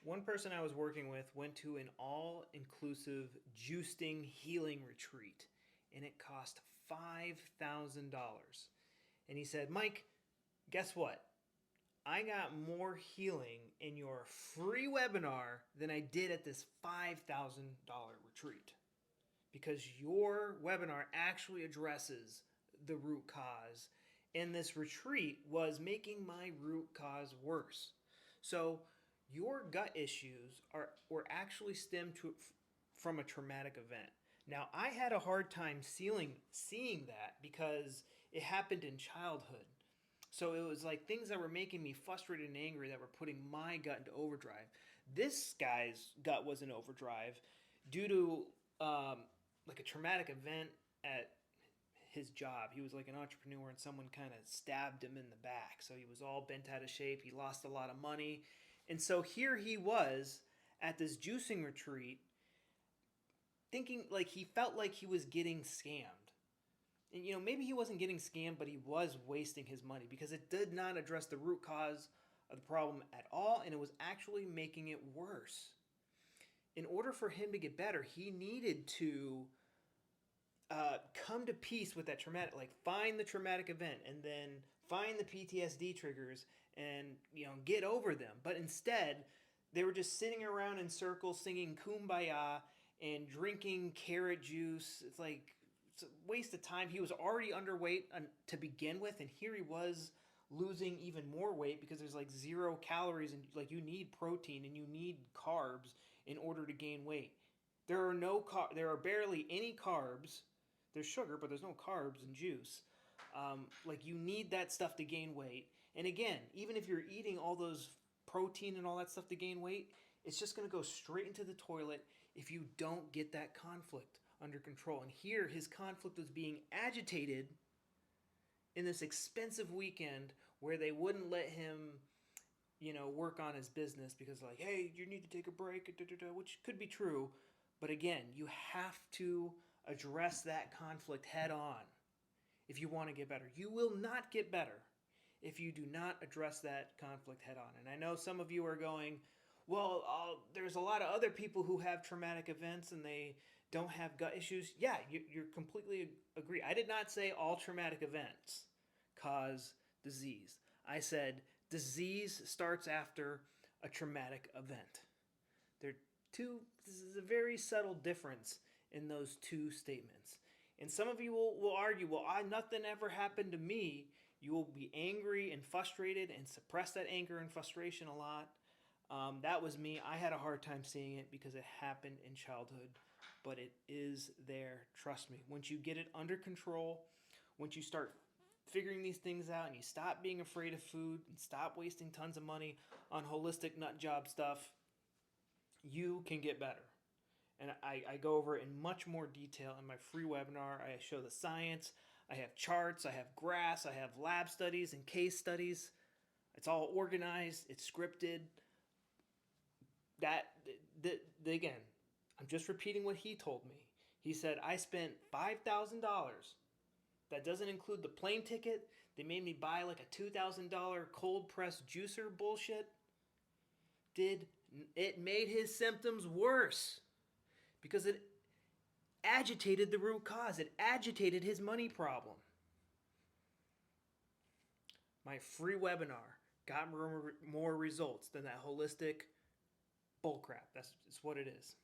One person I was working with went to an all inclusive juicing healing retreat and it cost $5,000. And he said, Mike, guess what? I got more healing in your free webinar than I did at this $5,000 retreat because your webinar actually addresses the root cause. And this retreat was making my root cause worse. So your gut issues were actually stemmed from a traumatic event. Now I had a hard time seeing that because it happened in childhood. So it was like things that were making me frustrated and angry that were putting my gut into overdrive. This guy's gut was in overdrive due to um, like a traumatic event at his job. He was like an entrepreneur and someone kind of stabbed him in the back. So he was all bent out of shape. He lost a lot of money. And so here he was at this juicing retreat thinking like he felt like he was getting scammed. And maybe he wasn't getting scammed, but he was wasting his money because it did not address the root cause of the problem at all and it was actually making it worse. In order for him to get better, he needed to come to peace with that traumatic, like find the traumatic event and then find the PTSD triggers and get over them. But instead, they were just sitting around in circles singing "Kumbaya" and drinking carrot juice. It's a waste of time. He was already underweight to begin with, and here he was losing even more weight because there's like 0 calories and like you need protein and you need carbs in order to gain weight. There are barely any carbs. There's sugar, but there's no carbs in juice. Like you need that stuff to gain weight. And again, even if you're eating all those protein and all that stuff to gain weight, it's just going to go straight into the toilet if you don't get that conflict under control. And here, his conflict was being agitated in this expensive weekend where they wouldn't let him, work on his business because, like, hey, you need to take a break, which could be true. But again, you have to address that conflict head on if you want to get better. You will not get better if you do not address that conflict head on. And I know some of you are going, well, there's a lot of other people who have traumatic events and they don't have gut issues. Yeah, you're completely agree. I did not say all traumatic events cause disease. I said disease starts after a traumatic event. They're two. This is a very subtle difference in those two statements. And some of you will argue, well, nothing ever happened to me. You will be angry and frustrated and suppress that anger and frustration a lot. That was me. I had a hard time seeing it because it happened in childhood, but it is there. Trust me. Once you get it under control, once you start figuring these things out and you stop being afraid of food and stop wasting tons of money on holistic nut job stuff, you can get better. And I go over it in much more detail in my free webinar. I show the science. I have charts. I have graphs. I have lab studies and case studies. It's all organized. It's scripted. Again, I'm just repeating what he told me. He said, I spent $5,000. That doesn't include the plane ticket. They made me buy like a $2,000 cold pressed juicer bullshit. It made his symptoms worse because it agitated the root cause. It agitated his money problem. My free webinar got more results than that holistic bullcrap. That's what it is.